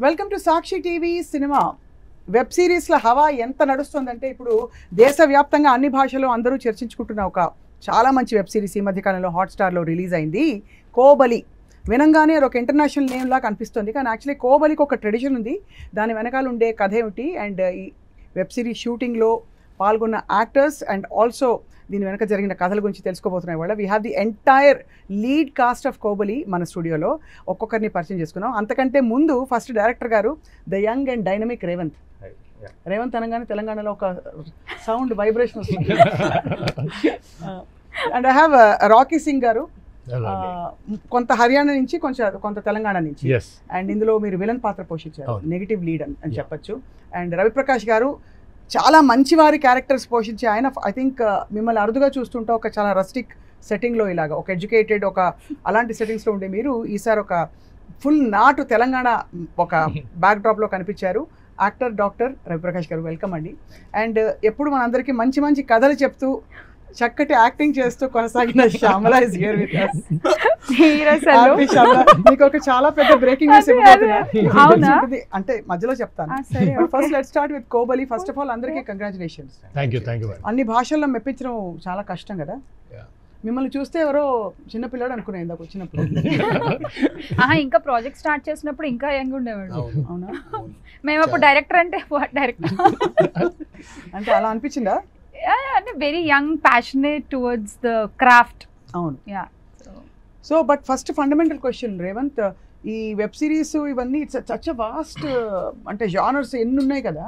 Welcome to Sakshi TV cinema. Web సిరీస్ల హవా ఎంత నడుస్తుందంటే ఇప్పుడు దేశవ్యాప్తంగా అన్ని భాషల్లో అందరూ చర్చించుకుంటున్న ఒక చాలా మంచి వెబ్ సిరీస్ ఈ మధ్యకాలంలో హాట్స్టార్లో రిలీజ్ అయింది, కోబలి. వినంగానే అది ఒక ఇంటర్నేషనల్ నేమ్ లాగా అనిపిస్తుంది, కానీ యాక్చువల్లీ కోబలికి ఒక ట్రెడిషన్ ఉంది. దాని వెనకాల ఉండే కథ ఏమిటి అండ్ ఈ వెబ్ సిరీస్ షూటింగ్లో పాల్గొన్న యాక్టర్స్ అండ్ ఆల్సో దీని వెనక జరిగిన కథల గురించి తెలుసుకోబోతున్నాయి. వాళ్ళ we have the entire lead cast of Kobali మన స్టూడియోలో. ఒక్కొక్కరిని పరిచయం చేసుకున్నాం. అంతకంటే ముందు ఫస్ట్ డైరెక్టర్ గారు the young and dynamic Revanth. Revanth అనగానే తెలంగాణలో ఒక సౌండ్ వైబ్రేషన్ వస్తుంది. And I have Rocky Singh గారు, కొంత హర్యానా నుంచి కొంత తెలంగాణ నుంచి, అండ్ ఇందులో మీరు విలన్ పాత్ర పోషించారు, నెగిటివ్ లీడ్ అని చెప్పచ్చు. అండ్ రవిప్రకాష్ గారు చాలా మంచివారి క్యారెక్టర్స్ పోషించే ఆయన. ఐ థింక్ మిమ్మల్ని అరుదుగా చూస్తుంటే ఒక చాలా రస్టిక్ సెట్టింగ్లో ఇలాగా ఒక ఎడ్యుకేటెడ్ ఒక అలాంటి సెట్టింగ్స్లో ఉండే మీరు ఈసారి ఒక ఫుల్ నాటు తెలంగాణ ఒక బ్యాక్డ్రాప్లో కనిపించారు. యాక్టర్ డాక్టర్ రవిప్రకాష్ గారు, వెల్కమ్ అండి. అండ్ ఎప్పుడు మనందరికీ మంచి మంచి కథలు చెప్తూ చక్కటి యాక్టింగ్ చేస్తూ కొనసాగిన Shyamala is here with us. మీకు ఒక చాలా పెద్ద బ్రేకింగ్ న్యూస్ ఇవ్వబోతున్నా, అంటే మధ్యలో చెప్తాను. First let's start with Kobali. First of all అందరికీ కంగ్రాచులేషన్స్. అన్ని భాషల్లో మెప్పించడం చాలా కష్టం కదా. మిమ్మల్ని చూస్తే ఎవరో చిన్నపిల్లాడు అనుకునే ఇందాక వచ్చినప్పుడు. ఇంకా ప్రాజెక్ట్ స్టార్ట్ చేసినప్పుడు ఇంకా యంగ్ ఉండేవాడు. అవునా? మేము అప్పుడు డైరెక్టర్ అంటే అలా అనిపించిందా? అంటే very young, passionate towards the craft. అవును. So but first fundamental question Revanth, ఈ వెబ్ సిరీస్ ఇవన్నీ ఇట్స్ సచ్ వాస్ట్, అంటే జానర్స్ ఎన్ని ఉన్నాయి కదా.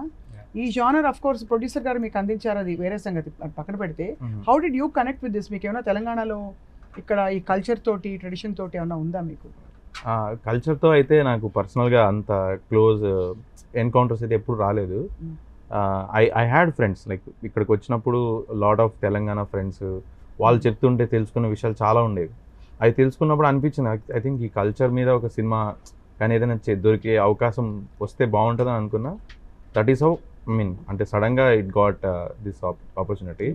ఈ జానర్ ఆఫ్ కోర్స్ ప్రొడ్యూసర్ గారు మీకు అందించారు, అది వేరే సంగతి పక్కన పెడితే. How did you connect with this? మీకు ఏమైనా తెలంగాణలో ఇక్కడ ఈ కల్చర్ తోటి ట్రెడిషన్ తోటి ఏమైనా ఉందా మీకు? కల్చర్తో అయితే నాకు పర్సనల్గా అంత క్లోజ్ ఎన్కౌంటర్స్ అయితే ఎప్పుడు రాలేదు. ఐ హ్యాడ్ ఫ్రెండ్స్, లైక్ ఇక్కడికి వచ్చినప్పుడు లాట్ ఆఫ్ తెలంగాణ ఫ్రెండ్స్, వాళ్ళు చెప్తుంటే తెలుసుకున్న విషయాలు చాలా ఉండేవి. అవి తెలుసుకున్నప్పుడు అనిపించింది ఐ థింక్ ఈ కల్చర్ మీద ఒక సినిమా కానీ ఏదైనా దొరికే అవకాశం వస్తే బాగుంటుందని అనుకున్నా. దట్ ఈస్ హౌ అంటే సడన్గా it got this opportunity.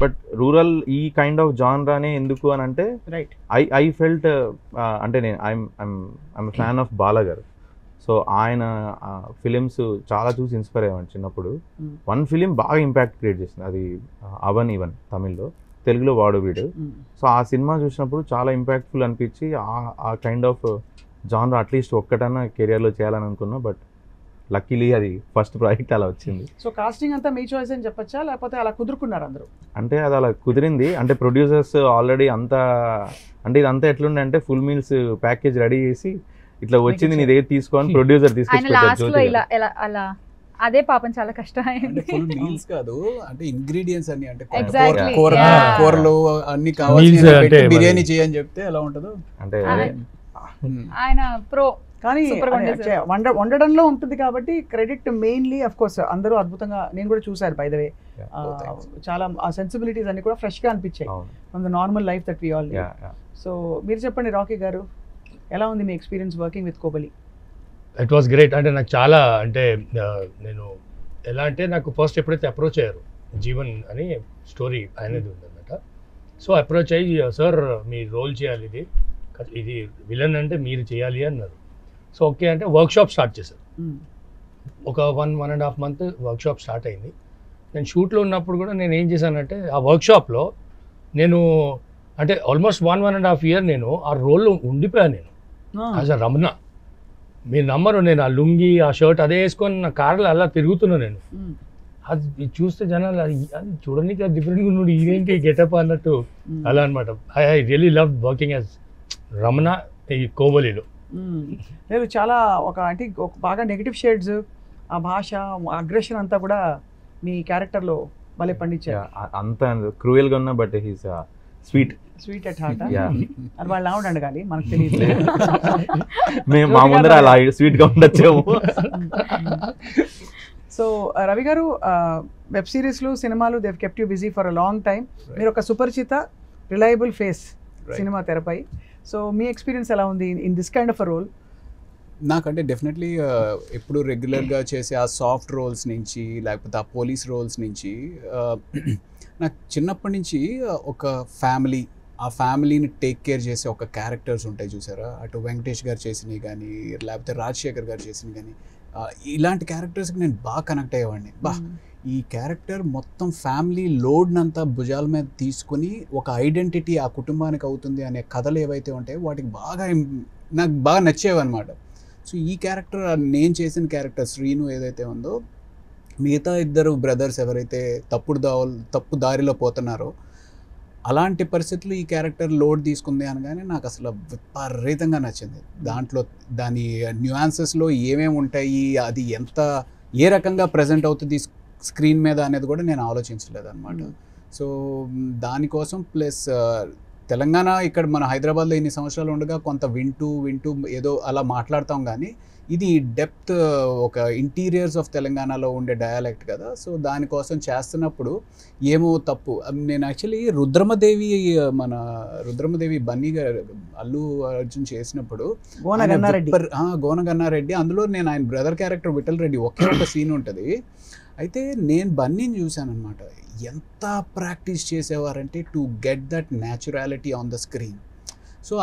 But rural ఈ కైండ్ ఆఫ్ జాన్రానే ఎందుకు అని అంటే ఐ ఫెల్ట్, అంటే నేను ఐఎమ్ ఫ్యాన్ ఆఫ్ బాలా గారు. సో ఆయన ఫిలిమ్స్ చాలా చూసి ఇన్స్పైర్ అయ్యాను చిన్నప్పుడు. వన్ ఫిలిం బాగా ఇంపాక్ట్ క్రియేట్ చేసింది, అది అవన్ ఈవన్, తమిళ్లో, తెలుగులో వాడు వీడు. సో ఆ సినిమా చూసినప్పుడు చాలా ఇంపాక్ట్ఫుల్ అనిపించి ఆ కైండ్ ఆఫ్ జానర్ అట్లీస్ట్ ఒక్కటన్నా కెరియర్లో చేయాలని అనుకున్నా. బట్ లక్కీలీ అది ఫస్ట్ ప్రాజెక్ట్ అలా వచ్చింది. సో కాస్టింగ్ అంతా మీ చాయిస్ అని చెప్పచ్చా, లేకపోతే అలా కుదురుకున్నారు అందరూ? అంటే అది అలా కుదిరింది. అంటే ప్రొడ్యూసర్స్ ఆల్రెడీ అంతా, అంటే ఇదంతా ఎట్లుండే అంటే ఫుల్ మీల్స్ ప్యాకేజ్ రెడీ చేసి ఇట్లా వచ్చింది నీ దగ్గర తీసుకోని ప్రొడ్యూసర్ అలా. అదే పాపం చాలా కష్టం. ఫుల్ మీల్స్ కాదు, అంటే ఇంగ్రీడియంట్స్ అన్ని, అంటే కూరలు అన్ని కావాలి, బిర్యానీ చేయని చెప్తే ఎలా ఉంటుందో. అంటే ఆయన ప్రో, కానీ వండడంలో ఉంటుంది కాబట్టి క్రెడిట్ మెయిన్లీ అఫ్ కోర్స్ అందరూ అద్భుతంగా. నేను కూడా చూసాను బై ద వే, చాలా ఆ సెన్సిబిలిటీస్ అన్ని కూడా ఫ్రెష్ గా అనిపించాయి from the normal life that we all live. So మీరు చెప్పండి రాకీ గారు, ఎలా ఉంది మీ experience working with Kobali? It was great. అంటే నాకు చాలా, అంటే నేను ఎలా అంటే నాకు ఫస్ట్ ఎప్పుడైతే అప్రోచ్ అయ్యారు, జీవన్ అని స్టోరీ అనేది ఉందన్నమాట. సో అప్రోచ్ అయ్యి, సార్ మీ రోల్ చేయాలి, ఇది విలన్ అంటే మీరు చేయాలి అన్నారు. సో ఓకే అంటే వర్క్షాప్ స్టార్ట్ చేశారు. ఒక 1.5 month వర్క్షాప్ స్టార్ట్ అయింది. నేను షూట్లో ఉన్నప్పుడు కూడా నేను ఏం చేశానంటే ఆ వర్క్షాప్లో నేను అంటే ఆల్మోస్ట్ 1.5 year నేను ఆ రోల్లో ఉండిపోయాను. నేను యాజ్ అ రమణ, మీరు నమ్మరు, నేను ఆ లుంగి ఆ షర్ట్ అదే వేసుకొని నా కార్లో అలా తిరుగుతున్నాను. నేను అది చూస్తే జనాలు అది చూడడానికి డిఫరెంట్గా ఉన్నాడు, ఇదేంటి గెటప్ అన్నట్టు అలా అనమాట. I really love working as Ramana ఈ కోబలిలో. లేదు, చాలా ఒక అంటే బాగా నెగిటివ్ షేడ్స్, ఆ భాష అగ్రెషన్ అంతా కూడా మీ క్యారెక్టర్లో భలే పండించారు. అంత క్రూయల్గా ఉన్నా but he's sweet at heart. అది వాళ్ళు ఆవిడ అడగాలి, మనకు తెలియదు. మేము మా ముందర అలా స్వీట్గా ఉండొచ్చాము. సో రవి గారు, వెబ్ సిరీస్లు, సినిమాలు they kept you busy for a long time. మీరు ఒక సుపరిచిత రిలయబుల్ ఫేస్ సినిమా తెరపై. సో మీ ఎక్స్పీరియన్స్ ఎలా ఉంది in this kind of a role? నాకంటే డెఫినెట్లీ ఎప్పుడు రెగ్యులర్గా చేసే ఆ సాఫ్ట్ రోల్స్ నుంచి, లేకపోతే ఆ పోలీస్ రోల్స్ నుంచి, నాకు చిన్నప్పటి నుంచి ఒక ఫ్యామిలీ, ఆ ఫ్యామిలీని టేక్ కేర్ చేసే ఒక క్యారెక్టర్స్ ఉంటాయి చూసారా, అటు వెంకటేష్ గారు చేసినవి కానీ లేకపోతే రాజశేఖర్ గారు చేసినవి కానీ, ఇలాంటి క్యారెక్టర్స్కి నేను బాగా కనెక్ట్ అయ్యేవాడిని. ఈ క్యారెక్టర్ మొత్తం ఫ్యామిలీ లోడ్నంతా భుజాల మీద తీసుకుని ఒక ఐడెంటిటీ ఆ కుటుంబానికి అవుతుంది అనే కథలు ఏవైతే ఉంటాయో వాటికి నాకు బాగా నచ్చేవన్నమాట. సో ఈ క్యారెక్టర్, నేను చేసిన క్యారెక్టర్ శ్రీను ఏదైతే ఉందో, మిగతా ఇద్దరు బ్రదర్స్ ఎవరైతే తప్పు దారిలో పోతున్నారో అలాంటి పరిస్థితులు ఈ క్యారెక్టర్ లోడ్ తీసుకుంది అనగానే నాకు అసలు విపరీతంగా నచ్చింది. దాంట్లో దాని న్యూయాన్సెస్లో ఏమేమి ఉంటాయి, అది ఏ రకంగా ప్రజెంట్ అవుతుంది స్క్రీన్ మీద అనేది కూడా నేను ఆలోచించలేదు అనమాట. సో దానికోసం ప్లస్ తెలంగాణ ఇక్కడ మన హైదరాబాద్లో ఇన్ని సంవత్సరాలు ఉండగా కొంత వింటూ ఏదో అలా మాట్లాడతాం, కానీ ఇది డెప్త్ ఒక ఇంటీరియర్స్ ఆఫ్ తెలంగాణలో ఉండే డయాలెక్ట్ కదా. సో దానికోసం చేస్తున్నప్పుడు ఏమో తప్పు, నేను యాక్చువల్లీ మన రుద్రమదేవి బన్నీ గారు అల్లు అర్జున్ చేసినప్పుడు గోనగన్నారెడ్డి, అందులో నేను ఆయన బ్రదర్ క్యారెక్టర్ విఠల్ రెడ్డి ఒకే ఒక సీన్ ఉంటుంది. అయితే నేను బన్నీని చూశాను అనమాట, ఎంత ప్రాక్టీస్ చేసేవారంటే to get that naturality on the screen. So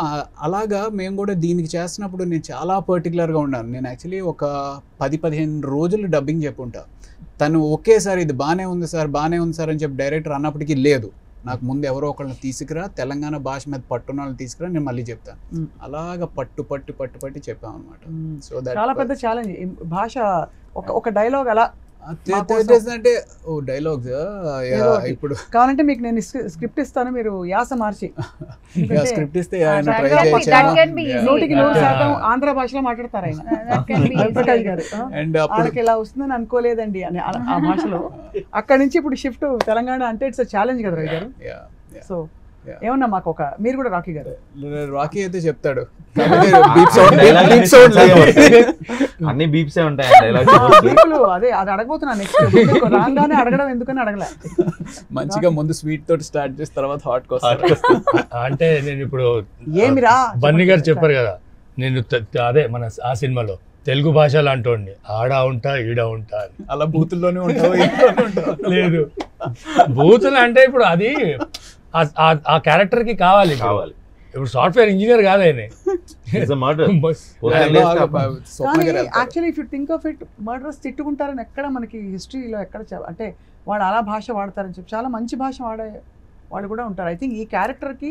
అలాగా మేము కూడా దీనికి చేస్తున్నప్పుడు నేను చాలా పర్టికులర్గా ఉన్నాను. నేను యాక్చువల్లీ ఒక 10-15 రోజులు డబ్బింగ్ చెప్పుంటా. తను ఒకేసారి ఇది బాగానే ఉంది సార్ అని చెప్పి డైరెక్టర్ అన్నప్పటికీ లేదు, నాకు ముందు ఎవరో ఒకళ్ళని తీసుకురా, తెలంగాణ భాష మీద పట్టున్న వాళ్ళని తీసుకురా, నేను మళ్ళీ చెప్తాను. అలాగా పట్టు చెప్పాం అనమాట. సో చాలా పెద్ద ఛాలెంజ్ భాష. ఒక డైలాగ్ అలా అంటే డైలాగ్స్ ఇప్పుడు కావాలంటే మీకు నేను స్క్రిప్ట్ ఇస్తాను, మీరు యాస మార్చి స్క్రిప్ట్ ఇస్తే 100% ఆంధ్ర భాషలో మాట్లాడతారు ఆయన ప్రకాష్ గారు. వాళ్ళకి ఇలా వస్తుందని అనుకోలేదండి అని ఆ భాషలో. అక్కడి నుంచి ఇప్పుడు షిఫ్ట్ తెలంగాణ అంటే ఇట్స్ ఛాలెంజ్ కదా రవి గారు. సో ఏమన్నా మాకు మీరు కూడా రాకీ గారు రాకీ అయితే చెప్తాడు అన్ని బీప్సే ఉంటాయి. అదే అది అడగబోతున్నాను నెక్స్ట్, రాగానే అడగడం ఎందుకని అడగలే. మంచిగా ముందు స్వీట్ తోటి స్టార్ట్ చేసి తర్వాత హాట్ కోసం. అంటే నేను ఇప్పుడు ఏమిరా బన్నీ గారు చెప్పారు కదా, నేను అదే మన ఆ సినిమాలో తెలుగు భాషలో అంటోండి ఆడ ఉంటా ఈడ ఉంటా అని. అలా బూతుల్లోనే ఉంటావు లేదు, బూతులు అంటే ఇప్పుడు అది ఆ క్యారెక్టర్ కి కావాలి. ఇప్పుడు సాఫ్ట్వేర్ ఇంజనీర్ కాదు ఆయన. Actually if you think of it, murderers తిట్టుకుంటారని ఎక్కడ మనకి హిస్టరీలో ఎక్కడ అంటే వాడు అలా భాష వాడతారని చెప్పి చాలా మంచి భాష వాడే వాళ్ళు కూడా ఉంటారు. ఐ థింక్ ఈ క్యారెక్టర్ కి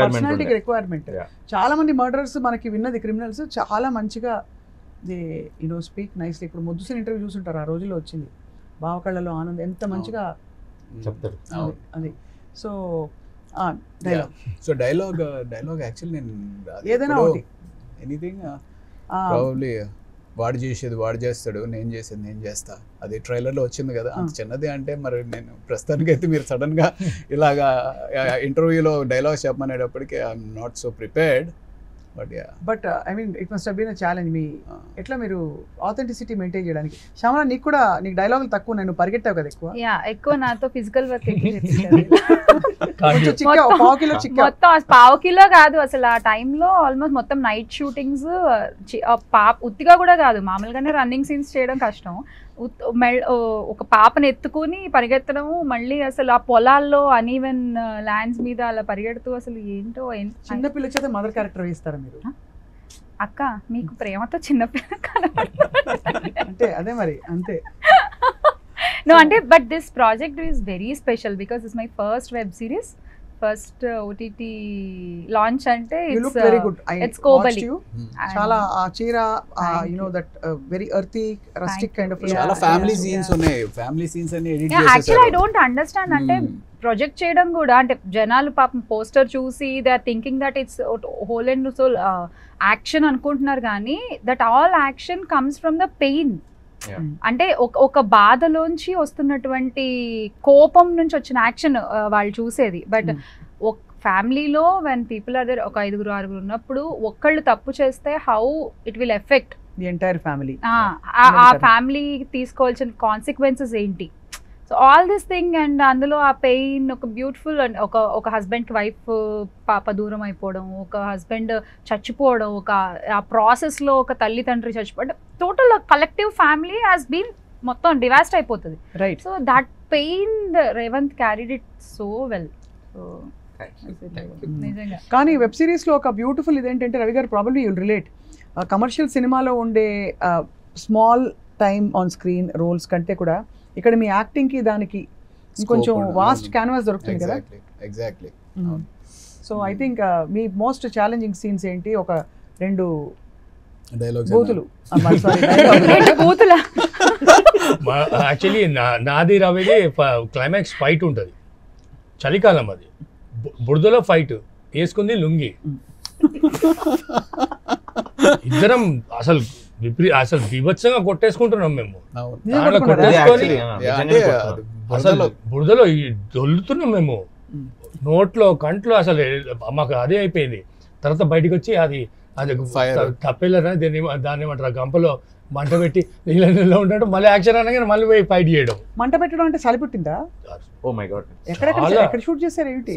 పర్సనాలిటీకి రిక్వైర్మెంట్. చాలా మంది మర్డరర్స్ మనకి విన్నది క్రిమినల్స్ చాలా మంచిగా దే స్పీక్ నైస్లీ. ఇప్పుడు ముద్దుసిన ఇంటర్వ్యూ చూసుంటారు, ఆ రోజుల్లో వచ్చింది, బావకళ్ళలో ఆనంద్ ఎంత మంచిగా చెప్తారు అది. సో డైలాగ్ యాక్చువల్లీ నేను ఏదైనా ఎనీథింగ్ ప్రాబబ్లీ వాడు చేసేది వాడు చేస్తాడు, నేను చేసేది నేను చేస్తా. అది ట్రైలర్లో వచ్చింది కదా, అంత చిన్నది అంటే మరి నేను ప్రస్తుతానికి అయితే మీరు సడన్గా ఇలాగా ఇంటర్వ్యూలో డైలాగ్స్ చెప్పమనేటప్పటికీ I'm not so prepared. But I mean it must have been a challenge. మీ ఎట్లా మీరు ఆథెంటిసిటీ మెయింటైన్ చేయడానికి? శ్యామల నీకు డైలాగులు తక్కువ, నేను పరిగెట్టావు కదా ఎక్కువ నాతో ఫిజికల్ వర్క్ మొత్తం పావు కిలో కాదు అసలు. ఆ టైంలో ఆల్మోస్ట్ మొత్తం నైట్ షూటింగ్స్, ఉత్తిగా కూడా కాదు, మామూలుగానే రన్నింగ్ సీన్స్ చేయడం కష్టం. ఒక పాపను ఎత్తుకుని పరిగెత్తడము, మళ్ళీ అసలు ఆ పొలాల్లో అనీవెన్ ల్యాండ్స్ మీద అలా పరిగెడుతూ, అసలు ఏంటో. చిన్నపిల్ల చేత మదర్ క్యారెక్టర్ వేస్తారా మీరు? అక్క మీకు ప్రేమతో చిన్నపిల్ల అంటే అదే మరి అంతే. No, but this project is very special because it's my first web series, first OTT launch ante. You look very good. It's Kobali. Chala cheera, that very earthy, rustic kind of. Chala family scenes unnai, family scenes ani edit chesaru. Actually I don't understand ante project cheyadam kuda ante janalu papam poster chusi they are thinking that it's whole and soul action anukuntunnaru gaani that all action comes from the pain. అంటే ఒక బాధలోంచి వస్తున్నటువంటి కోపం నుంచి వచ్చిన action వాళ్ళు చూసేది. But ఒక ఫ్యామిలీలో వెన్ పీపుల్ ఆర్ దేర్, ఒక 5-6 ఉన్నప్పుడు ఒక్కళ్ళు తప్పు చేస్తే how it will effect the entire family, ఆ ఫ్యామిలీ తీసుకోవాల్సిన కాన్సిక్వెన్సెస్ ఏంటి. So all this thing and అందులో ఆ పెయిన్, ఒక బ్యూటిఫుల్ ఒక హస్బెండ్కి వైఫ్ పాప దూరం అయిపోవడం, ఒక హస్బెండ్ చచ్చిపోవడం, ఆ ప్రాసెస్లో ఒక తల్లిదండ్రి చచ్చిపోవడం, total collective family has been మొత్తం డివాస్ట్ అయిపోతుంది. Right. So that pain Revanth carried it so well. So నిజంగా కానీ వెబ్ సిరీస్లో ఒక బ్యూటిఫుల్ ఇదేంటంటే రవి గారు ప్రాబ్లీ యుల్ రిలేట్ కమర్షియల్ సినిమాలో ఉండే small time on screen roles కంటే కూడా ఇక్కడ మీ యాక్టింగ్కి దానికి ఇంకొంచెం వాస్ట్ క్యాన్వాస్ దొరుకుతుంది కదా. Exactly. So I think me most challenging scenes ఏంటి? ఒక 2 డైలాగ్స్ బూతులు బూతులా యాక్చువల్లీ నాది రవిది క్లైమాక్స్ ఫైట్ ఉంటుంది, చలికాలం అది, బురదలో ఫైట్, వేసుకుంది లుంగి, ఇద్దరం అసలు అసలు బీభత్సంగా కొట్టేసుకుంటున్నాం మేము. దాంట్లో కొట్టేసుకొని అసలు బురదలో దొల్లుతున్నాం మేము, నోట్లో కంట్లో అసలు మాకు అదే అయిపోయింది. తర్వాత బయటకు వచ్చి అది తప్పేలరా దాన్ని ఏమంటారు, గంపలో మంట పెట్టి నీళ్ళలో ఉంటాడు, మళ్ళీ యాక్షన్ అనగానే మళ్ళీ పోయి ఫైట్ చేయడం. మంట పెట్టడం అంటే సలిపుట్టిందా? Oh my god. ఎక్కడ షూట్ చేశారు ఏంటి?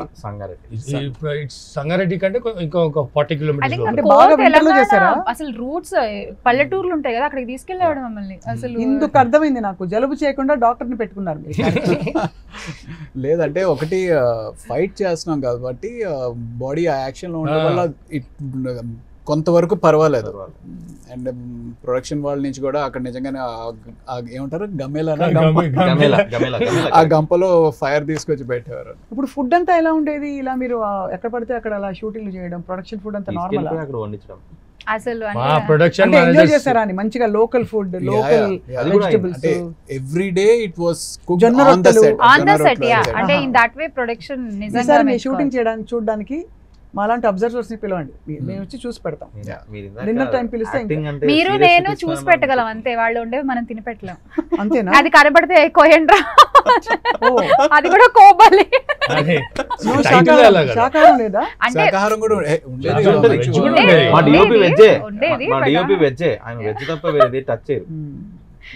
సంగారెడ్డి కంటే ఇంకొక 40 కిలోమీటర్స్. అంటే బాగా వింటర్లో చేశారా? అసలు రూట్స్ పల్లెటూర్లు ఉంటాయి కదా, అక్కడికి తీసుకెళ్ళాడు మమ్మల్ని. అసలు ఇందుకు అర్థమైంది నాకు, జలుబు చేయకుండా డాక్టర్ని పెట్టుకున్నారు మీరు. లేదంటే ఒకటి ఫైట్ చేస్తున్నాం కాబట్టి బాడీ ఆ యాక్షన్లో ఉండడం వల్ల కొంతవరకు పర్వాలేదు. అండ్ ప్రొడక్షన్ వాళ్ళ నుంచి కూడా అక్కడ నిజంగానే ఏమంటారు ఆ గంపలో ఫైర్ తీసుకొచ్చి పెట్టేవారు. ఇప్పుడు ఫుడ్ అంతా ఎలా ఉండేది? ఇలా మీరు ఎక్కడ పడితే అక్కడ అలా షూటింగ్ చేయడం, ప్రొడక్షన్ ఫుడ్ అంతా నార్మల్ అసలు ప్రొడక్షన్ ఎంజాయ్ చేశారా అని? మంచిగా local food, local vegetables, every day it was cooked జొన్న ఆన్ ద సెట్. అంటే ఇన్ దట్ వే ప్రొడక్షన్ నిజంగా. ఈసారి మీ షూటింగ్ చేయడానికి చూడడానికి మాలాంటి అబ్జర్వర్స్ ని పిలవండి, మేము వచ్చి చూసి పెడతాం. డిన్నర్ టైం పిలిస్తే మీరు నేను చూసి పెట్టగలం అంతే, వాళ్ళు ఉండే మనం తిని పెట్టలేం. అంతేనా? అది కనబడితే కోయండ్రా, అది కూడా కోపాలి. శాకాహారం లేదా? అంటే శాకాహారం కూడా మా డిఓపి వెజ్జే, మా డిఓపి వెజ్జే, ఆయన వెజ్ తప్ప వేరేది టచ్ చేయరు.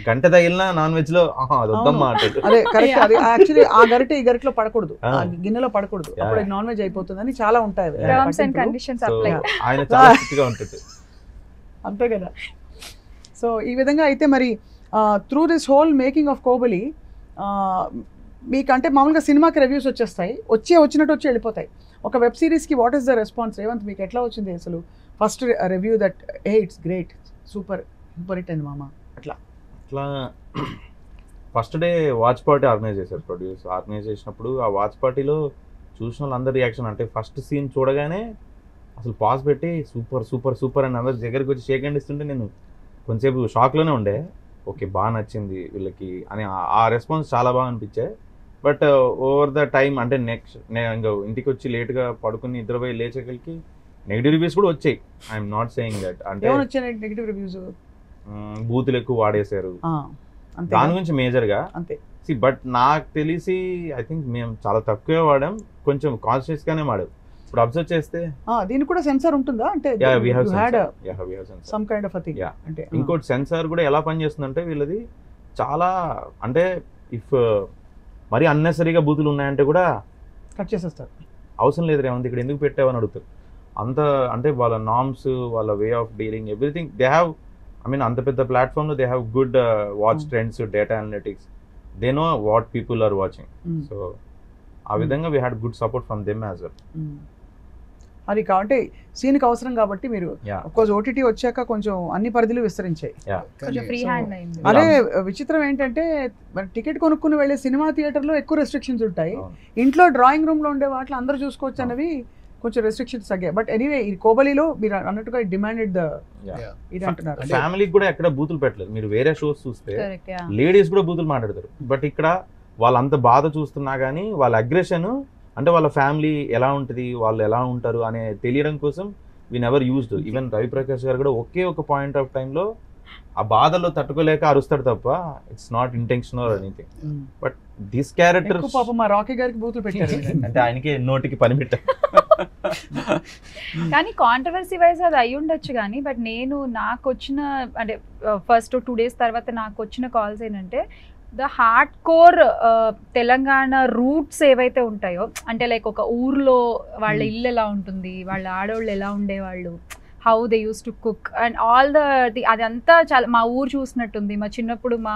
గంట తగిలినా నాన్ వెజ్ లో అది వద్దమ్మా అంటాడు. అదే కరెక్ట్. అది యాక్చువల్లీ ఆ గరిటె ఈ గరిటలో పడకూడదు, ఆ గిన్నెలో పడకూడదు, అప్పుడు నాన్ వెజ్ అయిపోతుందని చాలా ఉంటాయి టర్మ్స్ అండ్ కండిషన్స్ అప్లై. ఆయన చాలా స్ట్రిక్ట్ గా ఉంటుంది. అంతే కదా. సో ఈ విధంగా అయితే మరి through this whole making of Kobali మీకంటే మామూలుగా సినిమాకి రివ్యూస్ వచ్చేస్తాయి, వచ్చినట్టు వచ్చి వెళ్ళిపోతాయి. ఒక వెబ్ సిరీస్కి what is the response? Revanth మీకు ఎట్లా వచ్చింది అసలు first review that it's great, super hit అండి మామ అట్లా? అట్లా first day watch party organise చేశారు ప్రొడ్యూస్. ఆర్గనైజ్ చేసినప్పుడు ఆ వాచ్ పార్టీలో చూసిన వాళ్ళందరి రియాక్షన్ అంటే ఫస్ట్ సీన్ చూడగానే అసలు పాజ్ పెట్టి సూపర్ సూపర్ సూపర్ అని అందరి దగ్గరికి వచ్చి షేక్ హ్యాండ్ ఇస్తుంటే నేను కొంచెంసేపు షాక్లోనే ఉండే. ఓకే బాగా నచ్చింది వీళ్ళకి అని ఆ రెస్పాన్స్ చాలా బాగా అనిపించాయి. బట్ ఓవర్ ద టైం అంటే నెక్స్ట్ నేను ఇంకా ఇంటికి వచ్చి లేట్గా పడుకుని నిద్రపోయి లేచేకలికి నెగిటివ్ రివ్యూస్ కూడా వచ్చాయి. ఐఎమ్ నాట్ సేయింగ్ దట్, అంటే నెగిటివ్ రివ్యూస్ బూతులు ఎక్కువ వాడేశారు దాని గురించి మేజర్గా అంతే. బట్ నాకు తెలిసి ఐ థింక్ మేము చాలా తక్కువే వాడాం, కొంచెం కాన్షియస్గానే వాడాం. ఇప్పుడు అబ్జర్వ్ చేస్తే దీనికి కూడా సెన్సార్ ఉంటుందా? అంటే ఇంకోటి సెన్సార్ కూడా ఎలా పనిచేస్తుందంటే వీళ్ళది చాలా అంటే ఇఫ్ మరి అన్నెసరీగా బూతులు ఉన్నాయంటే కూడా కట్ చేసేస్తారు. అవసరం లేదు రేవంత్ ఇక్కడ ఎందుకు పెట్టావని అడుగుతారు. అంత అంటే వాళ్ళ నార్మ్స్, వాళ్ళ way of dealing, everything they have. I mean, అంత పెద్ద ప్లాట్ఫామ్లో they have good watch trends, data analytics, they know what people are watching. So ఆ విధంగా we had good support from them as well. అది కాబట్టి సీన్కి అవసరం కాబట్టి మీరు కోర్స్ ఓటీటీ వచ్చాక కొంచెం అన్ని పరిధులు విస్తరించాయి. అదే విచిత్రం ఏంటంటే టికెట్ కొనుక్కుని వెళ్ళే సినిమా థియేటర్లో ఎక్కువ రెస్ట్రిక్షన్స్ ఉంటాయి, ఇంట్లో డ్రాయింగ్ రూమ్లో ఉండే వాటిలో అందరూ చూసుకోవచ్చు అనేవి కొంచెం రెస్ట్రిక్షన్స్ తగ్గాయి. బట్ ఎనీవే ఈ కోబలిలో మీరు అన్నట్టుగా డిమాండెడ్ ఇది అంటున్నారు. ఫ్యామిలీకి కూడా ఎక్కడ బూతులు పెట్టలేదు. మీరు వేరే షోస్ చూస్తే లేడీస్ కూడా బూతులు మాట్లాడతారు, బట్ ఇక్కడ వాళ్ళంత బాధ చూస్తున్నా కానీ వాళ్ళ అగ్రెషన్ అంటే వాళ్ళ ఫ్యామిలీ ఎలా ఉంటుంది, వాళ్ళు ఎలా ఉంటారు అనే తెలియడం కోసం we never used. Even Ravi Prakash గారు కూడా ఒకే ఒక పాయింట్ ఆఫ్ టైంలో ఆ బాధలో తట్టుకోలేక అరుస్తాడు తప్ప it's not intentional or anything. But this character పాపం మా రాకీ గారికి బూతులు పెట్టారు అంటే ఆయనకి నోటికి పని పెట్టారు. కానీ కాంట్రవర్సీ వైజ్ అది అయి ఉండొచ్చు కానీ, బట్ నేను నాకు వచ్చిన అంటే ఫస్ట్ 2 days తర్వాత నాకు వచ్చిన కాల్స్ ఏంటంటే the hard core Telangana roots ఏవైతే ఉంటాయో, అంటే లైక్ ఒక ఊర్లో వాళ్ళ ఇల్లు ఎలా ఉంటుంది, వాళ్ళ ఆడవాళ్ళు ఎలా ఉండేవాళ్ళు, how they use to cook and all అదంతా చాలా మా ఊరు చూసినట్టుంది, మా చిన్నప్పుడు మా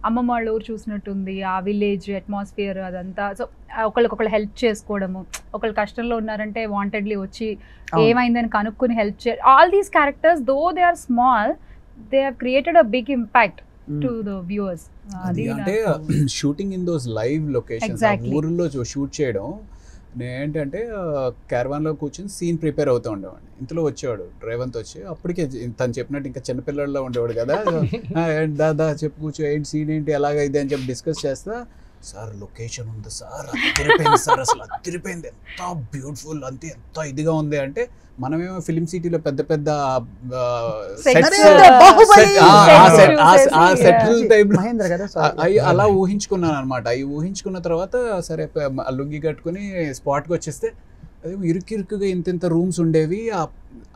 అమ్మమ్మ వాళ్ళ ఊరు చూసినట్టుంది, ఆ విలేజ్ అట్మాస్ఫియర్ అదంతా. సో ఒకళ్ళకొకళ్ళు హెల్ప్ చేసుకోవడము, ఒకళ్ళు కష్టంలో ఉన్నారంటే వాంటెడ్లీ వచ్చి ఏమైందని కనుక్కుని హెల్ప్ చే all these characters though they are small, they have created a big impact to the viewers. అంటే shooting in those live locations, ఊర్లో షూట్ చేయడం. నేనేంటంటే క్యారవాన్లో కూర్చొని సీన్ ప్రిపేర్ అవుతూ ఉండేవాడిని. ఇంతలో వచ్చేవాడు రేవంత్ వచ్చి, అప్పటికే తను చెప్పినట్టు ఇంకా చిన్నపిల్లల్లో ఉండేవాడు కదా, దాదా చెప్పు కూర్చో, ఏంటి సీన్ ఏంటి ఎలాగ ఇది అని చెప్పి డిస్కస్ చేస్తా. సార్ లొకేషన్ ఉంది సార్, అదిరిపోయింది సార్, అసలు అదిరిపోయింది, ఎంత బ్యూటిఫుల్, అంతే ఎంత ఇదిగా ఉంది అంటే, మనమేమో ఫిలిం సిటీలో పెద్ద పెద్ద అలా ఊహించుకున్నాను అనమాట. అవి ఊహించుకున్న తర్వాత సరే లుంగి కట్టుకుని స్పాట్కి వచ్చేస్తే అదే ఇరుకిరుకుగా ఇంత రూమ్స్ ఉండేవి.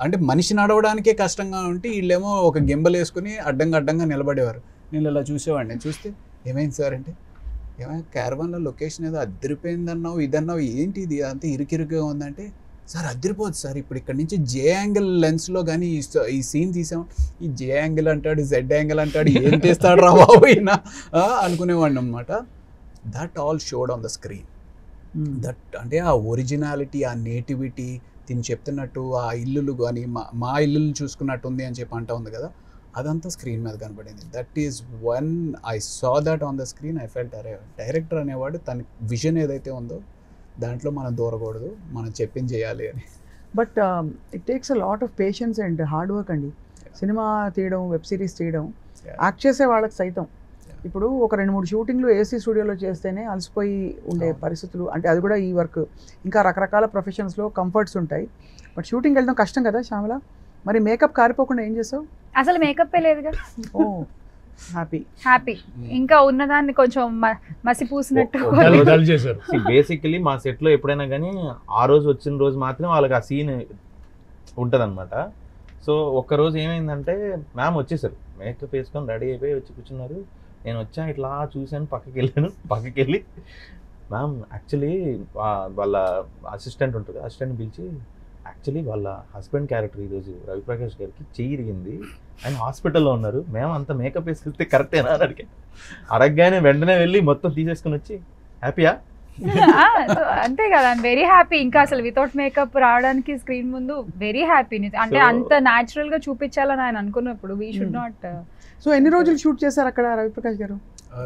అంటే మనిషి నడవడానికే కష్టంగా ఉంటే వీళ్ళేమో ఒక గింబల్ వేసుకుని అడ్డంగా నిలబడేవారు. నేను ఇలా చూసేవాడిని. చూస్తే ఏమైంది సార్ అంటే, ఏమైనా క్యారవాన్లో లొకేషన్ ఏదో అద్దరిపోయింది అన్నావు, ఇదన్నావు, ఏంటి ఇది అంతే ఇరుకిరుకుగా ఉందంటే, సార్ అద్దరిపోదు సార్, ఇప్పుడు ఇక్కడ నుంచి జే యాంగిల్ లెన్స్లో కానీ ఈ సీన్ తీసాం, ఈ జే యాంగిల్ అంటాడు, జెడ్ యాంగిల్ అంటాడు, ఏం తీస్తాడు రా బాబు ఈయన అనుకునేవాడిని అనమాట. That all showed on the screen. That అంటే ఆ ఒరిజినాలిటీ, ఆ నేటివిటీ, తిని చెప్తున్నట్టు ఆ ఇల్లులు కానీ మా ఇల్లులు చూసుకున్నట్టు ఉంది అని చెప్పి అంటా ఉంది కదా, అదంతా స్క్రీన్ మీద కనబడింది. That is one I saw that on the screen, I felt అరే డైరెక్టర్ అనేవాడు తన విజన్ ఏదైతే ఉందో దాంట్లో మనం దూరకూడదు, మనం చెప్పింది చేయాలి అని. But it takes a lot of patience and hard work అండి. సినిమా తీయడం, వెబ్ సిరీస్ తీయడం, యాక్ట్ చేసే వాళ్ళకి సైతం ఇప్పుడు ఒక 2-3 షూటింగ్లు ఏసీ స్టూడియోలో చేస్తేనే అలసిపోయి ఉండే పరిస్థితులు. అంటే అది కూడా ఈ వర్క్, ఇంకా రకరకాల ప్రొఫెషన్స్లో కంఫర్ట్స్ ఉంటాయి. బట్ షూటింగ్ వెళ్ళడం కష్టం కదా శ్యామల, మరి మేకప్ కారిపోకుండా ఏం చేసావు? అసలు మేకప్ లేదుగా. ఓ హ్యాపీ. ఇంకా ఉన్నదాన్ని కొంచెం మసి పూసినట్టు చేశారు. బేసికలీ మా సెట్లో ఎప్పుడైనా కానీ ఆ రోజు వచ్చిన రోజు మాత్రం వాళ్ళకి ఆ సీన్ ఉంటుందన్నమాట. సో ఒక్కరోజు ఏమైందంటే మ్యామ్ వచ్చేసారు, మేకప్ వేసుకొని రెడీ అయిపోయి వచ్చి కూర్చున్నారు. నేను వచ్చా, ఇట్లా చూశాను, పక్కకి వెళ్ళి మ్యామ్ యాక్చువల్లీ వాళ్ళ అసిస్టెంట్ ఉంటుంది, అసిస్టెంట్ పిలిచి యాక్చువల్లీ వాళ్ళ హస్బెండ్ క్యారెక్టర్ ఈరోజు రవిప్రకాష్ గారికి చెయ్యి ఇరిగింది, ఆయన హాస్పిటల్లో ఉన్నారు, మేము అంత మేకప్ వేసుకెళ్తే కరెక్టేనా అని అడగగానే వెంటనే వెళ్ళి మొత్తం తీసేసుకుని వచ్చి హ్యాపీయా అంతే కదా, ఐమ్ వెరీ హ్యాపీ. ఇంకా అసలు వితౌట్ మేకప్ రావడానికి స్క్రీన్ ముందు వెరీ హ్యాపీ. అంటే అంత న్యాచురల్ గా చూపించాలని ఆయన అనుకున్నప్పుడు వీ షుడ్ నాట్. సో ఎన్ని రోజులు షూట్ చేశారు అక్కడ రవిప్రకాష్ గారు?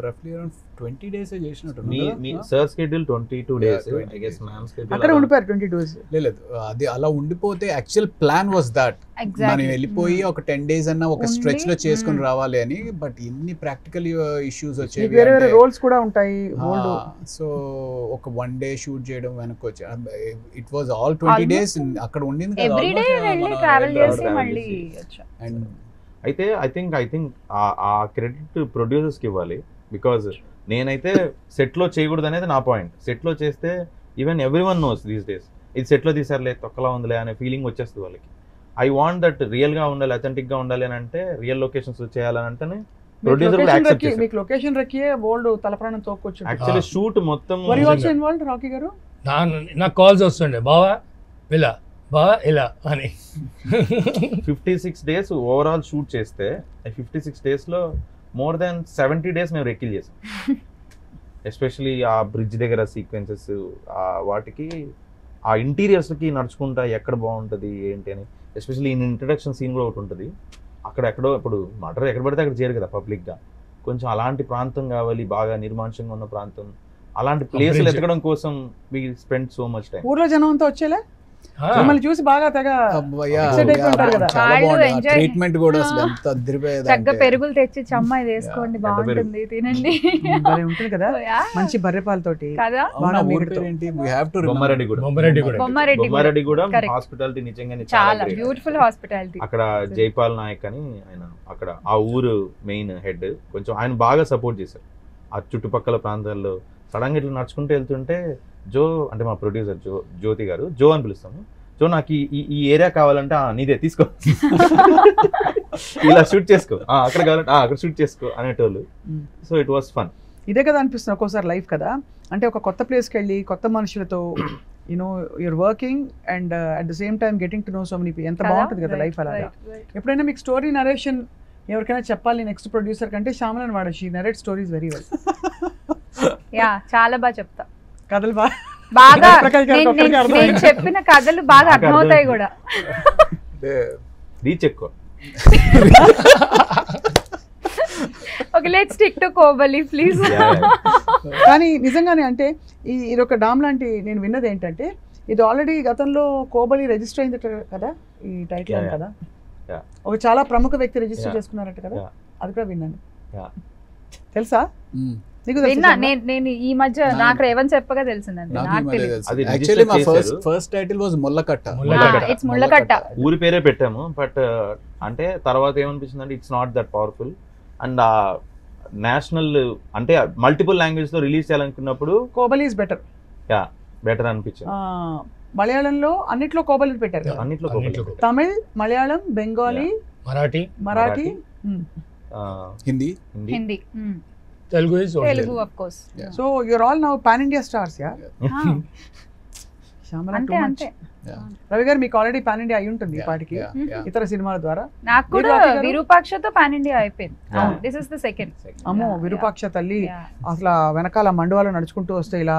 రఫ్లీ అరౌండ్ 20 days చేసినట్టు. మీ sir schedule 22 days, I guess ma'am schedule అక్కడ ఉండిపోయారు 20 days. లేదు, అది అలా ఉండిపోతే యాక్చువల్ ప్లాన్ వాస్ దట్ మనం వెళ్ళిపోయి ఒక 10 days అన్న ఒక స్ట్రెచ్ లో చేసుకుని రావాలి అని. బట్ ఇన్ని ప్రాక్టికల్ ఇష్యూస్ వచ్చేవి, వేరే వేరే రోల్స్ కూడా ఉంటాయి. సో ఒక 1 day షూట్ చేయడం వెనక్కి వచ్చి ఇట్ వాజ్ ఆల్ 20 days అక్కడ ఉండింది కదా. ఎవ్రీ డే వెళ్ళి ట్రావెల్ చేసి మళ్ళీ వచ్చా. అండ్ అయితే ఐ థింక్ ఆ క్రెడిట్ ప్రొడ్యూసర్స్కి ఇవ్వాలి. బికాజ్ నేనైతే సెట్లో చేయకూడదు అనేది నా పాయింట్. సెట్లో చేస్తే even every one knows these days ఇది సెట్లో తీసారులే, తొక్కలా ఉందిలే అనే ఫీలింగ్ వచ్చేస్తుంది వాళ్ళకి. ఐ వాంట్ దట్ రియల్గా ఉండాలి, అథెంటిక్గా ఉండాలి అని అంటే, రియల్ లొకేషన్స్ చేయాలని అంటేనే ప్రొడ్యూసర్ కూడా యాక్సెప్ట్ చేశారు. మీకు లొకేషన్ రక్కియే బోల్డ్ తలప్రాణం తోక్కొచ్చు. యాక్చువల్లీ షూట్ మొత్తం were you also involved Rocky గారు? నాకు కాల్స్ వస్తుండే, బావా ఇలా బావా ఇలా అని. 56 days ఓవరాల్ షూట్ చేస్తే 56 daysలో మోర్ దాన్ 70 days మేము రెక్కిల్ చేసాం. ఎస్పెషలీ ఆ బ్రిడ్జ్ దగ్గర సీక్వెన్సెస్, వాటికి ఆ ఇంటీరియర్స్కి నడుచుకుంటా ఎక్కడ బాగుంటుంది ఏంటి అని. ఎస్పెషల్లీ ఇంట్రడక్షన్ సీన్ కూడా ఒకటి ఉంటుంది. అక్కడెక్కడో ఇప్పుడు మర్డర్ ఎక్కడ పడితే అక్కడ చేయరు కదా పబ్లిక్గా, కొంచెం అలాంటి ప్రాంతం కావాలి, బాగా నిర్మానుషంగా ఉన్న ప్రాంతం. అలాంటి ప్లేసులు ఎతకడం కోసం we spend so much time. ఊర్లో జనం అంతా వచ్చేలే మిమ్మల్ని చూసి బాగా తెగ ట్రీట్మెంట్ కూడా అసలు ఎంత అదిరిపోయేది. చక్కగా పెరుగులు తెచ్చి చమ్మాయి వేసుకోండి, బాగుంటుంది, తినండి ఉంటుంది కదా, మంచి బర్రెపాలతోటి కదా. బొమ్మారెడ్డి కూడా హాస్పిటాలిటీ నిజంగానే చాలా బ్యూటిఫుల్ హాస్పిటాలిటీ. అక్కడ జైపాల్ నాయక్ అని ఆయన, అక్కడ ఆ ఊరు మెయిన్ హెడ్, కొంచెం ఆయన బాగా సపోర్ట్ చేశారు. ఆ చుట్టుపక్కల ప్రాంతాల్లో సడన్గా ఇట్లా నడుచుకుంటూ వెళ్తుంటే జో అంటే మా ప్రొడ్యూసర్ జ్యోతి గారు, జో అని పిలుస్తాము, జో నాకు ఈ ఏరియా కావాలంటే నీదే తీసుకో, ఇలా షూట్ చేసుకో, అక్కడ కావాలంటే అక్కడ షూట్ చేసుకో అనేటోళ్ళు. So it was fun. ఇదే కదా అనిపిస్తుంది ఒక్కోసారి లైఫ్ కదా. అంటే ఒక కొత్త ప్లేస్కి వెళ్ళి కొత్త మనుషులతో you know you're working and at the same time getting to know so many ఎంత బాగుంటుంది కదా లైఫ్ అలాగా. ఎప్పుడైనా మీకు స్టోరీ నరేషన్ ఎవరికైనా చెప్పాలి నెక్స్ట్ ప్రొడ్యూసర్ కంటే శ్యామలని వాడు she narrate stories very well. Yeah చాలా బాగా చెప్తా, కథలు బాగా బాగా ప్రకాష్ గారికి నేను- ఒక్కరికే నేను అర్థమైంది. నేను చెప్పిన కథలు బాగా అర్థమవుతాయి కూడా. రీచ్ ఎక్కువ. Okay let's stick to Kobali please. కానీ నిజంగానే అంటే ఇది ఒక డామ్ లాంటి నేను విన్నది ఏంటంటే ఇది ఆల్రెడీ గతంలో కోబలి రిజిస్టర్ అయింది కదా ఈ టైటిల్ Yeah, yeah. కదా, Yeah. ఒక చాలా ప్రముఖ వ్యక్తి రిజిస్టర్ Yeah. చేసుకున్నారట కదా, Yeah. అది కూడా విన్నాను. Yeah. తెలుసా నీకు? విన్నా తెలుసా? నేను ఈ మధ్య నాకు రేవంత్ చెప్పగా తెలిసిందండి, నాకు తెలియదు. అది యాక్చువల్లీ మా register first title was Mullakatta. It's Mullakatta. ఊరి పేరే పెట్టాము, బట్ అంటే తర్వాత ఏమనిపించింది అంటే it's not that powerful. And national అంటే మల్టిపుల్ లాంగ్వేజ్ లో రిలీజ్ చేయాలనుకున్నప్పుడు కోబలి ఇస్ బెటర్. బెటర్ అనిపించింది. మలయాళంలో అన్నిట్లో కోబలి పెట్టారు కదా, అన్నిట్లో అన్నిట్లో కోపం. Tamil, Malayalam, Bengali, Marathi, Marathi, Hindi. Hindi, Telugu is Telugu of course. Yeah. So you're all now pan India stars. Yeah Shyamala అంతే too much. అంతే. రవి గారు మీకు ఆల్రెడీ పాన్ ఇండియా అయి ఉంటుంది ఈ పాటికి ఇతర సినిమాల ద్వారా. నాకు కూడా రాఖీ గారు? విరూపాక్షతో పాన్ ఇండియా అయిపోయింది. Yeah. This is the second. అమ్మో విరూపాక్ష తల్లి అసలు ఆ వెనకాల మండువాలో నడుచుకుంటూ వస్తే ఇలా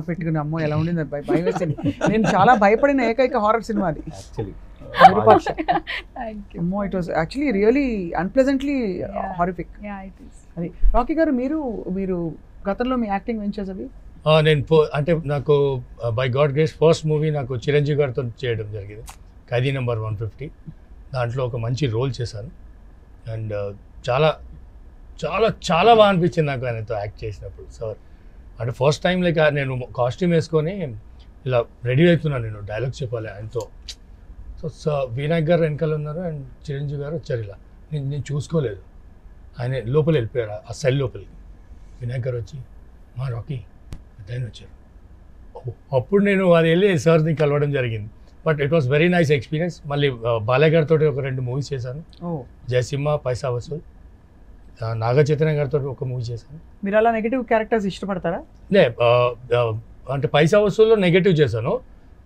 పెట్టుకుని అమ్మో ఎలా ఉండింది భయం వేసింది. నేను చాలా భయపడిన ఏకైక హారర్ సినిమా అది యాక్చువల్లీ విరూపాక్ష. Thank you. అమ్మో it was actually really unpleasantly Yeah. Horrific. Yeah it is. అది రాకీ గారు మీరు గతంలో మీ యాక్టింగ్ వెంచర్స్ అవి నేను అంటే నాకు by God grace first movie నాకు చిరంజీవి గారితో చేయడం జరిగింది, ఖైదీ నెంబర్ 150. దాంట్లో ఒక మంచి రోల్ చేశాను అండ్ చాలా చాలా చాలా బాగా అనిపించింది నాకు ఆయనతో యాక్ట్ చేసినప్పుడు. సార్ అంటే ఫస్ట్ టైం లైక్ నేను కాస్ట్యూమ్ వేసుకొని ఇలా రెడీ అవుతున్నాను, నేను డైలాగ్స్ చెప్పాలి ఆయనతో. సో వినాయక్ గారు వెనకాల ఉన్నారు అండ్ చిరంజీవి గారు వచ్చారు. ఇలా నేను చూసుకోలేదు, ఆయన లోపల వెళ్ళిపోయారు ఆ సెల్ లోపలికి. వినాయక్ గారు వచ్చి మా రాకీ ఆయన వచ్చారు. అప్పుడు నేను అది వెళ్ళి సార్ని కలవడం జరిగింది. But it was very nice experience. మళ్ళీ బాలయ్య గారితో ఒక 2 మూవీస్ చేశాను, జయసింహ, పైసా వసూల్. నాగ చైతన్య గారితో ఒక మూవీ చేశాను. మీరు అలా నెగిటివ్ క్యారెక్టర్స్ ఇష్టపడతారా? లే అంటే పైసా వసూల్లో నెగటివ్ చేశాను,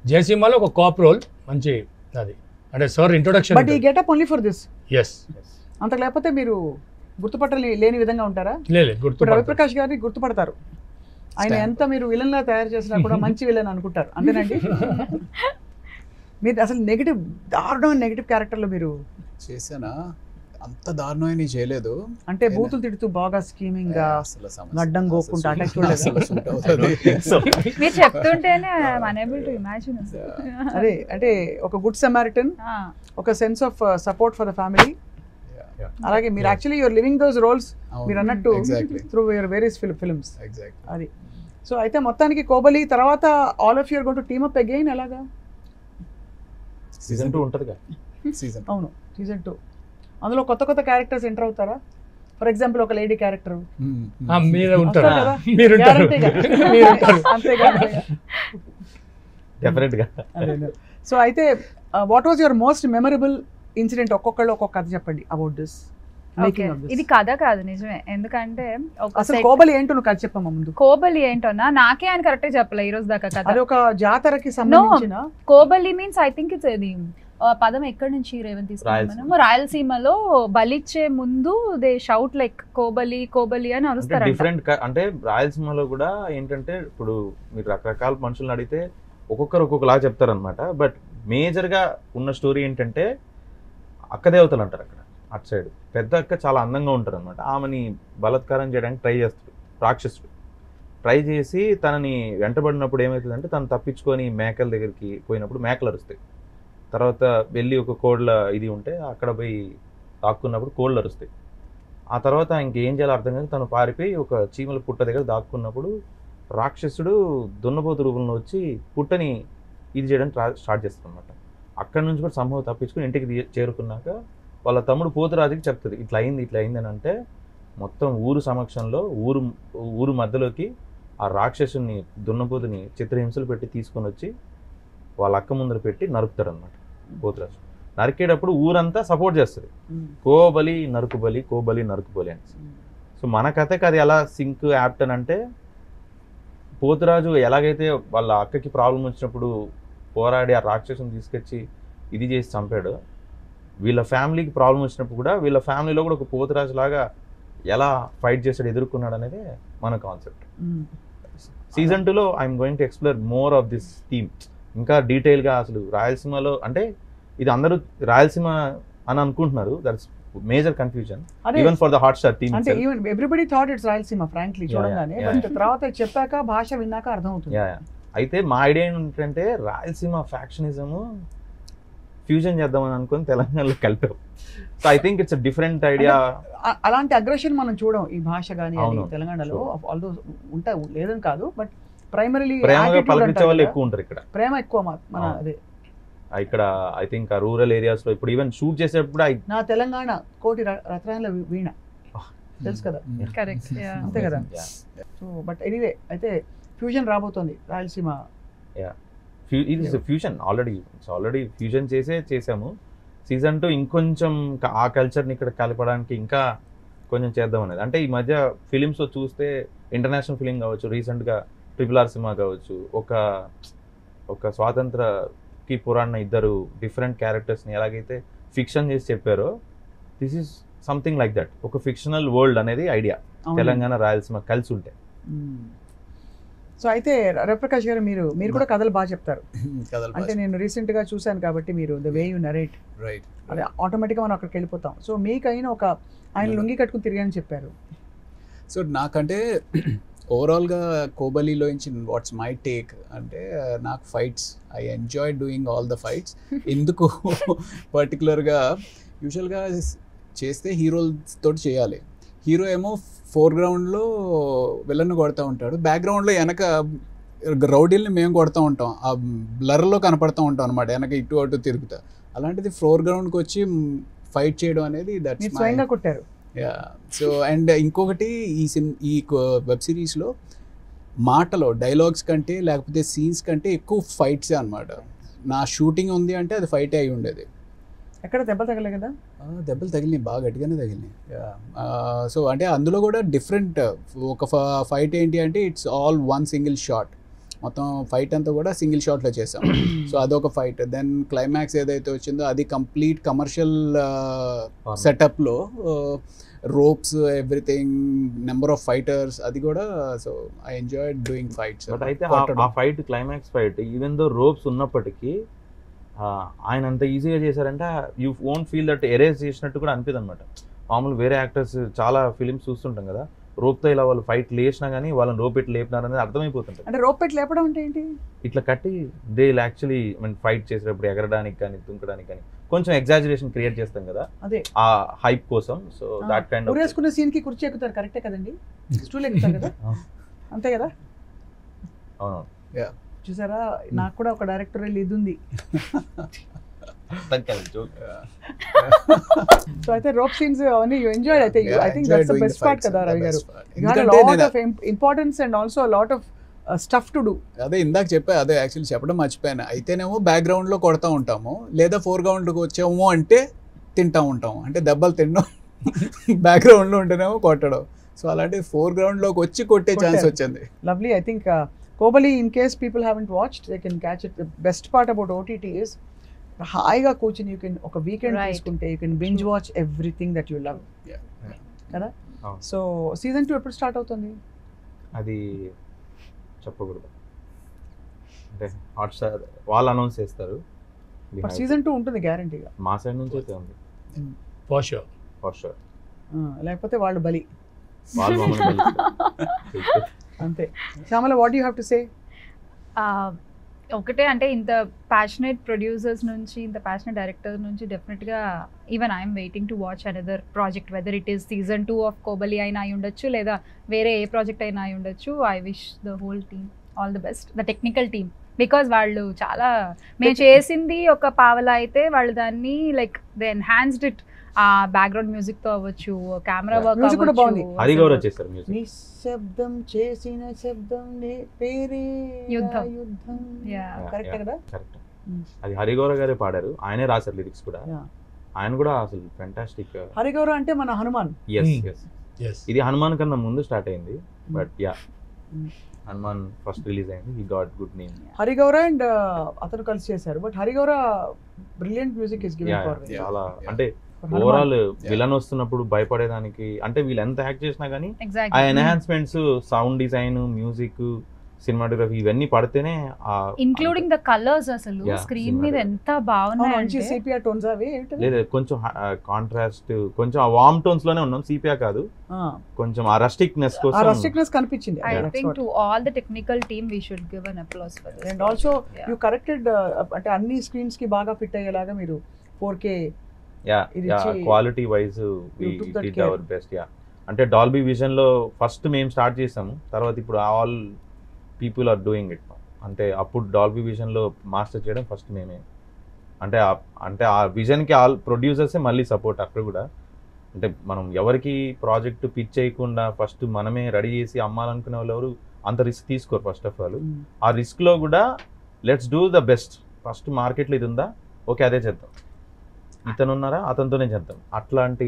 జయసింహలో ఒక కాప్ రోల్ మంచి అది అంటే సార్ ఇంట్రొడక్షన్. బట్ ఈ getup only for this. Yes. అంత లేకపోతే మీరు లేని విధంగా ఉంటారా? లేదు ఇప్పుడు గుర్తు రవిప్రకాష్ గారిని గుర్తుపడతారు, ఆయన ఎంత మీరు విలన్ లా తయారు చేసినా కూడా మంచి విలన్ అనుకుంటారు, అంతేనండి? మీరు అసలు నెగిటివ్ దారుణమైన నెగిటివ్ క్యారెక్టర్ లో మీరు చేశానా? అంత దారుణమైన చేయలేదు. అంటే బూతులు తిడుతూ బాగా స్కీమింగ్ గా అసలు సమస్య. గడ్డం గోక్కుంటూ అసలు అటాక్ చూడలేదు. అసలు suit అవుతుంది. మీరు చెప్తుంటేనే ఐఎమ్ అనేబుల్ టు ఇమాజిన్. అదే అంటే ఒక గుడ్ సమారిటన్, ఒక sense of support for the family. Yeah. అలాగే మీరు actually you're living those roles అవును. మీరు అన్నట్టు Exactly. Through your various films. Exactly. అది సో అయితే మొత్తానికి కోబలి తర్వాత all of you're going to team up again ఎలాగా? సీజన్ 2 ఉంటుందిగా. Season. అవును సీజన్ 2 అందులో కొత్త కొత్త క్యారెక్టర్స్ ఎంటర్ అవుతారా? ఫర్ ఎగ్జాంపుల్ ఒక లేడీ క్యారెక్టర్ మీరే ఉంటారు, వస్తారా? మీరు ఉంటారు. డెఫినెట్ గా. సో అయితే what was your most memorable incident? ఒక్కొక్కళ్ళు ఒక్కొక్క కథ చెప్పండి అబౌట్ దిస్ మేకింగ్ ఆఫ్ ఇది దిస్. కథ కాదు నిజమే, ఎందుకంటే ఒక అసలు set- కోబలి ఏంటో నువ్వు కథ చెప్పమ్మా ముందు. కోబలి ఏంటోనా నాకే ఆయన కరెక్ట్ చెప్పలే ఈ రోజు దాకా కథ. అది ఒక జాతరకి సంబంధించిన Kobali means I think it's అది పదం ఎక్కడి నుంచి రేవంత్ తీసుకున్నాము, రాయలసీమలో బలిచ్చే ముందు they shout like Kobali Kobali అని అరుస్తారు. డిఫరెంట్ అంటే రాయలసీమలో కూడా ఏంటంటే ఇప్పుడు మీరు రకరకాల మనుషులను అడిగితే ఒక్కొక్కరు ఒక్కొక్కలా చెప్తారనమాట. బట్ మేజర్గా ఉన్న స్టోరీ ఏంటంటే అక్క దేవతలు అంటారు అక్కడ అటు సైడ్. పెద్ద అక్క చాలా అందంగా ఉంటారు అనమాట. ఆమెని బలాత్కారం చేయడానికి ట్రై చేస్తాడు రాక్షసుడు. ట్రై చేసి తనని వెంటబడినప్పుడు ఏమవుతుందంటే తను తప్పించుకొని మేకల దగ్గరికి పోయినప్పుడు మేకలు అరుస్తాయి. తర్వాత వెళ్ళి ఒక కోళ్ళ ఇది ఉంటే అక్కడ పోయి దాక్కున్నప్పుడు కోళ్ళు అరుస్తాయి. ఆ తర్వాత ఇంకేం చేయాలో అర్థం కాక తను పారిపోయి ఒక చీమల పుట్ట దగ్గర దాక్కున్నప్పుడు రాక్షసుడు దున్నపోతు రూపంలో వచ్చి పుట్టని ఇది చేయడానికి స్టార్ట్ చేస్తాడు అనమాట. అక్కడి నుంచి కూడా సంభవం తప్పించుకుని ఇంటికి చేరుకున్నాక వాళ్ళ తమ్ముడు పోతురాజుకి చెప్తుంది ఇట్లా అయింది అని. అంటే మొత్తం ఊరు సమక్షంలో ఊరు మధ్యలోకి ఆ రాక్షసుని దున్నపోతుని చిత్రహింసలు పెట్టి తీసుకొని వచ్చి వాళ్ళ అక్క ముందర పెట్టి నరుకుతాడు అనమాట పోతురాజు. నరికేటప్పుడు ఊరంతా సపోర్ట్ చేస్తుంది, కోబలి నరుకుబలి కోబలి నరుకుబలి అని. సో మన కథకి అది ఎలా సింక్ యాప్ట్ అని అంటే పోతురాజు ఎలాగైతే వాళ్ళ అక్కకి ప్రాబ్లం వచ్చినప్పుడు పోరాడి ఆ రాక్షసుని తీసుకొచ్చి ఇది చేసి చంపాడు, వీళ్ళ ఫ్యామిలీకి ప్రాబ్లం వచ్చినప్పుడు కూడా వీళ్ళ ఫ్యామిలీలో కూడా ఒక పోతురాజు లాగా ఎలా ఫైట్ చేసాడు, ఎదుర్కొన్నాడు అనేది మన కాన్సెప్ట్. సీజన్ 2లో I'm going to explore more of this theme. ఇంకా డీటెయిల్గా అసలు రాయలసీమలో అంటే ఇది అందరూ రాయలసీమ అని అనుకుంటున్నారు, that's major confusion even for the Hotstar team. అంటే even everybody thought it's Rayalaseema frankly చూడగానే, yeah. బట్ తర్వాత చెప్పాక భాష విన్నాక అర్థం అవుతుంది. అయితే మా ఐడియా ఏంటంటే రాయలసీమ ఫ్యాక్షనిజం ఫ్యూజన్ చేద్దామని అనుకుని తెలంగాణలో కలిపాం. So I think it's different idea. అలాంటి అగ్రెషన్ మనం చూడం ఈ భాష కానీ తెలంగాణలో, ఆల్దో ఉంటాయి లేదని కాదు, బట్ ప్రైమరీలీ ప్రేమగా పలకరించే వాళ్ళు ఎక్కువ ఉంటారు ఇక్కడ, ప్రేమ ఎక్కువ మన అదే ఇక్కడ. ఐ థింక్ ఆ రూరల్ ఏరియాస్ లో ఇప్పుడు ఈవెన్ షూట్ చేసేటప్పుడు నా తెలంగాణ కోటి రత్నాల వీణ తెలుసు కదా, కరెక్ట్. అంతే కదా. సో బట్ ఎనీవే అయితే ఫ్యూజన్ రాబోతోంది రాయలసీమ. ఇది ఫ్యూజన్ ఆల్రెడీ ఫ్యూజన్ చేసాము. సీజన్ 2 ఇంకొంచెం ఆ కల్చర్ని ఇక్కడ కలపడానికి ఇంకా కొంచెం చేద్దాం అనేది. అంటే ఈ మధ్య ఫిలిమ్స్లో చూస్తే ఇంటర్నేషనల్ ఫిలిం కావచ్చు, రీసెంట్గా RRR సినిమా కావచ్చు, ఒక స్వాతంత్రకి పురాణ ఇద్దరు డిఫరెంట్ క్యారెక్టర్స్ని ఎలాగైతే ఫిక్షన్ చేసి చెప్పారో, this is something like that. ఒక ఫిక్షనల్ వరల్డ్ అనేది ఐడియా తెలంగాణ రాయలసీమ కలిసి ఉంటే. సో అయితే రవిప్రకాష్ గారు మీరు కూడా కథలు బాగా చెప్తారు. అంటే నేను రీసెంట్ గా చూశాను కాబట్టి మీరు the way you narrate, right, అదే ఆటోమేటిక్గా మనం అక్కడికి వెళ్ళిపోతాం. సో మీకైనా ఆయన లుంగి కట్టుకుని తిరిగాని చెప్పారు. సో నాకంటే ఓవరాల్గా కోబలిలో వాట్స్ మై టేక్ అంటే నాకు fights, I enjoy doing all the fights. ఎందుకు పర్టికులర్గా యూజువల్గా చేస్తే హీరోలతో చేయాలి. హీరో ఏమో ఫోర్గ్రౌండ్లో విలన్ కొడుతూ ఉంటాడు, బ్యాక్గ్రౌండ్లో వెనక రౌడీల్ని మేము కొడుతూ ఉంటాం, ఆ బ్లర్లో కనపడుతూ ఉంటాం అనమాట, వెనక ఇటు అటు తిరుగుతా. అలాంటిది ఫోర్గ్రౌండ్కి వచ్చి ఫైట్ చేయడం అనేది దట్స్ స్వయంగా కొట్టారు. సో అండ్ ఇంకొకటి ఈ వెబ్ సిరీస్లో మాటలో డైలాగ్స్ కంటే లేకపోతే సీన్స్ కంటే ఎక్కువ ఫైట్సే అనమాట. నా షూటింగ్ ఉంది అంటే అది ఫైటే అయి ఉండేది. ఎక్కడ దెబ్బలు తగలే కదా? దెబ్బలు తగిలినాయి, బాగా గట్టిగానే తగిలినాయి. సో అంటే అందులో కూడా డిఫరెంట్ ఒక ఫైట్ ఏంటి అంటే it's all one single shot, మొత్తం ఫైట్ అంతా కూడా సింగిల్ షాట్లో చేసాం. సో అదొక ఫైట్. దెన్ క్లైమాక్స్ ఏదైతే వచ్చిందో అది కంప్లీట్ కమర్షియల్ సెటప్లో, ropes, everything, number of fighters, అది కూడా. So I enjoy doing fights. But అయితే ఆ fight, climax fight, even though ropes ఉన్నప్పటికీ ఆయన అంత ఈజీగా చేశారంటే you won't feel that erase చేసినట్టు కూడా అనిపిదు అనమాట. మామూలు వేరే యాక్టర్స్ చాలా ఫిలిమ్స్ చూస్తుంటాం కదా, రోప్తో ఇలా వాళ్ళు ఫైట్ లేచినా కానీ వాళ్ళని రోప్ పెట్టి లేపినారనేది అర్థమైపోతుంటుంది. అంటే రోప్ పెట్టి లేపడం అంటే ఏంటి? ఇట్లా కట్టి దే యాక్చువల్లీ ఫైట్ చేసేటప్పుడు ఎగరడానికి కానీ దుంకడానికి కానీ కొంచెం ఎగ్జాజరేషన్ క్రియేట్ చేస్తాం కదా, అదే ఆ హైప్ కోసం. సో దాట్ కైండ్ ఆఫ్ ఊరేసుకునే సీన్ కి కుర్చీ ఎక్కుతారు, కరెక్టే కదండి? స్టూల్ ఎక్కుతారు కదా, అంతే కదా? అవును. చూసారా, నాకు కూడా ఒక డైరెక్టర్ ఇది ఉంది. సో అయితే రోప్ సీన్స్ అవన్నీ యు ఎంజాయ్డ్. అయితే I think that's the best part కదా రవి గారు. You have a lot of importance and also a lot of stuff to do. అదే ఇందాక చెప్పా, అదే యాక్చువల్లీ చెప్పడం మర్చిపోయాను. అయితేనేమో బ్యాక్గ్రౌండ్లో కొడతా ఉంటాము, లేదా ఫోర్గ్రౌండ్కి వచ్చాము అంటే తింటా ఉంటాము. అంటే దెబ్బలు తినడం, బ్యాక్గ్రౌండ్లో ఉంటేనేమో కొట్టడం. సో అలాంటి ఫోర్గ్రౌండ్లోకి వచ్చి కొట్టే ఛాన్స్ వచ్చింది. Lovely. I think Kobali, in case people haven't watched, they can catch it. The best part about OTT is హాయిగా కూర్చొని, యూ కెన్ ఒక వీకెండ్ తీసుకుంటే you can binge watch everything that you love కదా. So season 2 ఎప్పుడు start అవుతుంది? అది చెప్పకూడదు, అంటే హాట్‌స్టార్ వాళ్ళు అనౌన్స్ చేస్తారు. సీజన్ 2 ఉంటుంది గ్యారంటీగా, మా సైడ్ నుంచి అయితే ఉంది ఫర్ షూర్. లేకపోతే వాళ్ళు బలి, వాళ్ళు మమ్మల్ని అంతే. Shyamala, what you have to say? ఒకటే, అంటే ఇంత ప్యాషనేట్ ప్రొడ్యూసర్స్ నుంచి, ఇంత ప్యాషనేట్ డైరెక్టర్ నుంచి డెఫినెట్గా even I'm waiting to watch another project, whether it is season 2 of Kobali అయినా అయి ఉండొచ్చు, లేదా వేరే ఏ ప్రాజెక్ట్ అయినా అయి ఉండొచ్చు. I wish the whole team all the best, the technical team, because వాళ్ళు చాలా, మేము చేసింది ఒక పావలా అయితే వాళ్ళు దాన్ని లైక్ దే ఎన్హాన్స్డ్ ఇట్. ఆ బ్యాక్గ్రౌండ్ మ్యూజిక్ తో అవ్వచ్చు, కెమెరా వర్క్ అవ్వచ్చు. హరిగౌర చేశారు మ్యూజిక్. నిశ్శబ్దం చేసిన శబ్దం పేరే యుద్ధం. కరెక్ట్ కదా? కరెక్ట్. అది హరిగౌర గారే పాడారు, ఆయనే రాశారు లిరిక్స్ కూడా. ఆయన కూడా అసలు ఫెంటాస్టిక్. హరిగౌర అంటే మన హనుమాన్. ఇది హనుమాన్ కన్నా ముందు స్టార్ట్ అయింది, but yeah Hanuman first release అయింది, he got good name. Harigowra and అతను కలిసి చేశారు, but Harigowra brilliant music is given for చాలా అంటే ఓవరాల్ విలన్ వస్తున్నప్పుడు భయపడేదానికి, అంటే వీళ్ళు ఎంత హ్యాక్ చేసినా కానీ ఆ exactly enhancements, sound design, music, cinematography ఇవన్నీ పడితేనే ఇంక్లూడింగ్ ద కలర్స్ అసలు Yeah, స్క్రీన్ మీద cinematic. ఎంత బాగున్నాయి మంచి అంటే సిపిఆర్ టోన్స్ అవి ఏంటది? లేదు కొంచెం కాంట్రాస్ట్, కొంచెం ఆ వార్మ్ టోన్స్ లోనే ఉన్నాం, సిపిఆ కాదు, కొంచెం ఆ రస్టిక్నెస్ ఆ కోసం. రస్టిక్నెస్ కనిపించింది. I think to all the technical team we should give an applause for this. And also Yeah. You corrected, అంటే అన్ని స్క్రీన్స్ కి బాగా ఫిట్ అయ్యేలాగా మీరు 4K ఇది ఇచ్చి- quality wise You took that did care. Our best. అంటే Dolby vision లో ఫస్ట్ మేము స్టార్ట్ చేసాము, తర్వాత ఇప్పుడు all people are doing it. అంటే అప్పుడు డాల్బీ విజన్ లో మాస్టర్ చేయడం ఫస్ట్ మేమే. అంటే అంటే ఆ విజన్ కి ఆల్ ప్రొడ్యూసర్సే మళ్ళీ సపోర్ట్ అక్కడ కూడా. అంటే మనం ఎవరికి ప్రాజెక్ట్ పిచ్ చేయకుండా ఫస్ట్ మనమే రెడీ చేసి అమ్మాలనుకునే వాళ్ళు ఎవరు అంత రిస్క్ తీసుకోరు ఫస్ట్ ఆఫ్ ఆల్. ఆ రిస్క్ లో కూడా let's do the best, first మార్కెట్లో ఇది ఉందా, ఓకే అదే చేద్దాం, ఇతను ఉన్నారా అతనితోనే చేద్దాం, అట్లాంటి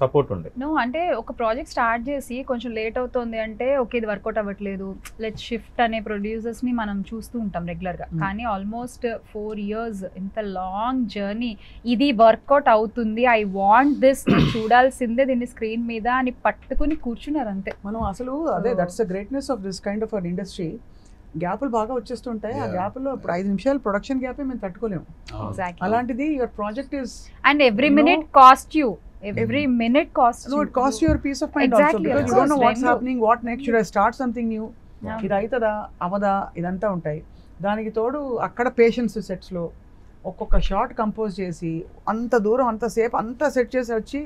సపోర్ట్ ఉండే. నో అంటే ఒక ప్రాజెక్ట్ స్టార్ట్ చేసి కొంచెం లేట్ అవుతుంది అంటే ఓకే ఇది వర్కౌట్ అవ్వట్లేదు, లెట్ షిఫ్ట్ అనే ప్రొడ్యూసర్స్ ని మనం చూస్తూ ఉంటాం రెగ్యులర్ గా. కానీ ఆల్మోస్ట్ 4 years ఇంత లాంగ్ జర్నీ, ఇది వర్కౌట్ అవుతుంది, ఐ వాంట్ దిస్, చూడాల్సిందే దీన్ని స్క్రీన్ మీద అని పట్టుకుని కూర్చున్నారు అంతే. మనం అసలు అదే that's the greatness of this kind of an industry. గ్యాపులు బాగా వచ్చేస్తుంటాయి, ఆ Yeah. గ్యాపుల్లో ఇప్పుడు 5 నిమిషాలు ప్రొడక్షన్ గ్యాపే మేము తట్టుకోలేము. ఎగ్జాక్ట్లీ. అలాంటిది your project is and every You know- minute cost you, every minute cost no, it costs your peace of mind also, Exactly, because of you don't know course, what's rendu. happening, what next, should I start something new, Yeah. ఇది అవుతుందా అవదా, ఇదంతా ఉంటాయి. దానికి తోడు అక్కడ patience సెట్స్లో ఒక్కొక్క shot compose చేసి అంత దూరం అంతసేపు అంతా సెట్ చేసి వచ్చి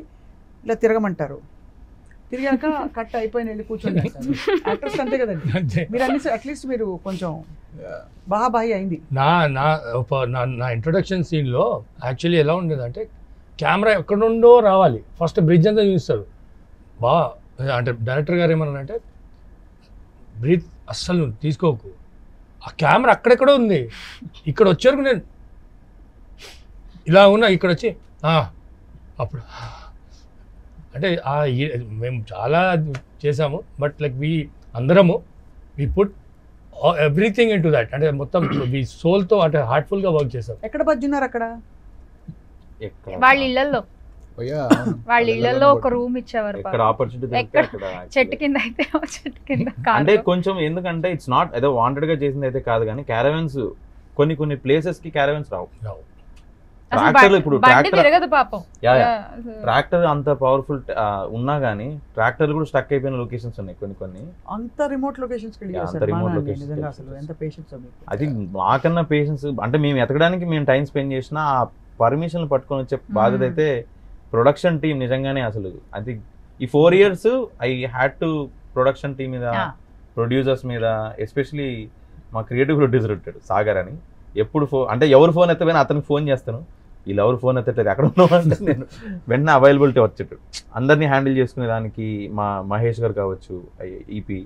ఇలా తిరగమంటారు, తిరిగాక కట్ అయిపోయిన వెళ్ళి కూర్చొని యాక్టర్స్ అంతే కదండి. అంతే. మీరు అన్ని అట్లీస్ట్ మీరు కొంచెం బాహి అయింది. నా నా నా ఇంట్రొడక్షన్ సీన్లో యాక్చువల్లీ ఎలా ఉండేదంటే కెమెరా ఎక్కడ నుండో రావాలి, ఫస్ట్ బ్రిడ్జ్ అంతా చూపిస్తారు బాగా. అంటే డైరెక్టర్ గారు ఏమన్నారంటే బ్రీత్ అస్సలు నువ్వు తీసుకోకు, ఆ కెమెరా అక్కడెక్కడో ఉంది, ఇక్కడ వచ్చేవరకు నేను ఇలా ఉన్నా, ఇక్కడ వచ్చి అప్పుడు అంటే మేము చాలా చేసాము, బట్ లైక్ అందరము we put everything into that. అంటే మొత్తం వి సోల్తో అంటే హార్ట్ఫుల్గా వర్క్ చేసాం. ఎక్కడ బజ్జున్నారు అక్కడ? వాళ్ళ ఇళ్లలో వాళ్ళ ఇళ్లలో ఒక రూమ్ ఇచ్చేవారు ఎక్కడ పాపం. ఆపర్చునిటీ ఎక్కడ చెట్టు కింద అయితే చెట్టు కింద అంటే కారులో. కొంచెం ఎందుకంటే ఇట్స్ నాట్ ఏదో వాంటెడ్ గా చేసింది అయితే కాదు, కానీ క్యారవెన్స్ కొన్ని ప్లేసెస్ కి క్యారవెన్స్ రావు. అసలు ట్రాక్టర్ ఇప్పుడు బండి ట్రాక్టర్ తిరగదు పాపం. ట్రాక్టర్ అంత పవర్ఫుల్ ఉన్నా గానీ ట్రాక్టర్ కూడా స్టక్ అయిపోయిన లొకేషన్స్ ఉన్నాయి కొన్ని. అంత రిమోట్ లొకేషన్స్ కి Yeah, చేశారు. అంత remote బాగా locations నిజంగా కి అసలు చేశారు. ఎంత పేషెన్స్ మీకు. అది మాకన్నా పేషెన్స్, అంటే మేము ఎతకడానికి మేము టైం స్పెండ్ చేసినా ఆ పర్మిషన్ పట్టుకొని వచ్చే బాధ్యత అయితే ప్రొడక్షన్ టీం నిజంగానే అసలు. అది ఈ 4 years I had to production team మీద, ప్రొడ్యూసర్స్ మీద, ఎస్పెషలీ మా క్రియేటివ్ ప్రొడ్యూసర్ ఉంటాడు సాగర్ అని. ఎప్పుడు అంటే ఎవరు ఫోన్ ఎత్తపోయినా అతనికి ఫోన్ చేస్తాను, వీళ్ళు ఎవరు ఫోన్ ఎత్తట్లేదు ఎక్కడ ఉన్నావు అంటే నేను వెంటనే అవైలబిలిటీ వచ్చేట్టు అందరినీ హ్యాండిల్ చేసుకునే దానికి. మా మహేష్ గారు కావచ్చు, ఈపీ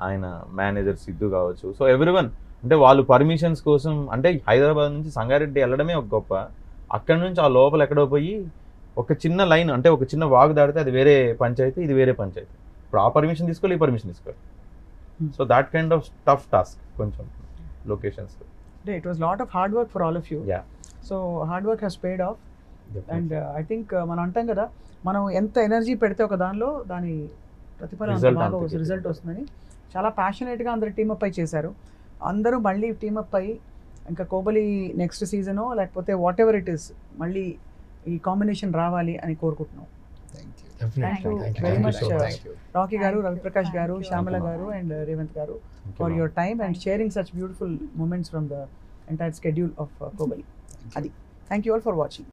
ఆయన మేనేజర్ సిద్ధు కావచ్చు, సో ఎవ్రీవన్. అంటే వాళ్ళు పర్మిషన్స్ కోసం, అంటే హైదరాబాద్ నుంచి సంగారెడ్డి వెళ్ళడమే ఒక గొప్ప, అక్కడ నుంచి ఆ లోపల ఎక్కడో పోయి ఒక చిన్న లైన్, అంటే ఒక చిన్న వాగు దాడితే అది వేరే పంచాయతీ, ఇది వేరే పంచాయతీ. ఇప్పుడు ఆ పర్మిషన్ తీసుకోవాలి, ఈ పర్మిషన్ తీసుకోవాలి. So that kind of tough task కొంచెం locations. It was lot of hard work for all of you. Yeah. So hard work has paid off. And I think మనం అంటాం కదా, మనం ఎంత ఎనర్జీ పెడితే ఒక దానిలో దాని ప్రతిఫలం అంత బాగా రిజల్ట్ వస్తుందని. చాలా ప్యాషనేట్గా అందరు టీమప్ అయి చేశారు. అందరూ మళ్ళీ టీమప్ అయ్యి ఇంకా కోబలి నెక్స్ట్ సీజనో లేకపోతే వాట్ ఎవర్ ఇట్ ఈస్ మళ్ళీ ఈ కాంబినేషన్ రావాలి అని కోరుకుంటున్నాం. Thank you very much, Thank you. Rocky గారు, Thank you. రవిప్రకాష్ గారు, Thank you. శ్యామల గారు అండ్ రేవంత్ గారు for your time and sharing such beautiful moments from the entire schedule of Kobali. Adi. Thank you all for watching.